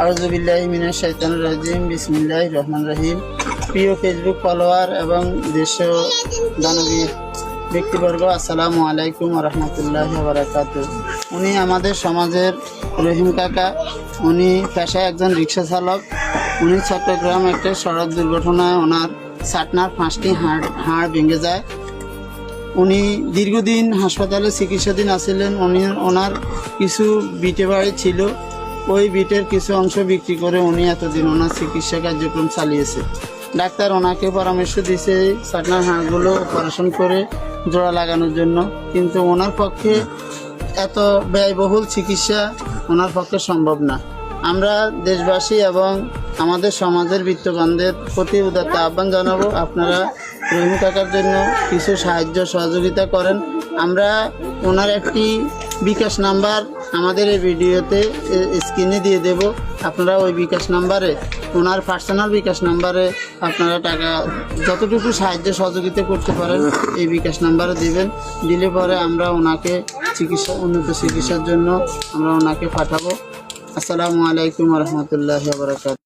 আউযু বিল্লাহি মিনাশ শাইতানির রাজিম। বিসমিল্লাহির রহমানির রহিম। প্রিয় ফেসবুক ফলোয়ার এবং দেশীয় দানবী ব্যক্তিবর্গ, আসসালামু আলাইকুম ওয়া রাহমাতুল্লাহি ওয়া বারাকাতুহু। উনি আমাদের সমাজের রহিম কাকা। উনি পেশায় একজন রিক্সা চালক। উনি চট্টগ্রাম একটা সড়ক দুর্ঘটনায় ওনার ছাতনার 5টি হাড় ভেঙে যায়। উনি দীর্ঘদিন হাসপাতালে চিকিৎসাধীন আছিলেন। ওনার কিছু বিটে বাড়ি ছিল, ওই বিটের কিছু অংশ বিক্রি করে উনি এতদিন ওনার চিকিৎসা কার্যক্রম চালিয়েছে। ডাক্তার ওনাকে পরামর্শ দিয়েছে ছাতনার হাড়গুলো অপারেশন করে জোড়া লাগানোর জন্য, কিন্তু ওনার পক্ষে এত ব্যয়বহুল চিকিৎসা ওনার পক্ষে সম্ভব না। আমরা দেশবাসী এবং আমাদের সমাজের বিত্তবানদের প্রতি উদাত্ত আহ্বান জানাবো, আপনারা রহিম কাকার জন্য কিছু সাহায্য সহযোগিতা করেন। আমরা ওনার একটি বিকাশ নাম্বার আমাদের এই ভিডিওতে স্ক্রিনে দিয়ে দেব। আপনারা ওই বিকাশ নাম্বারে, ওনার পার্সোনাল বিকাশ নাম্বারে আপনারা টাকা যতটুকু সাহায্য সহযোগিতা করতে পারেন এই বিকাশ নাম্বারে দিবেন। দিলে পরে আমরা ওনাকে উন্নত চিকিৎসার জন্য আমরা ওনাকে পাঠাবো। আসসালামু আলাইকুম ওয়া রাহমাতুল্লাহি ওয়া বারাকাতুহু।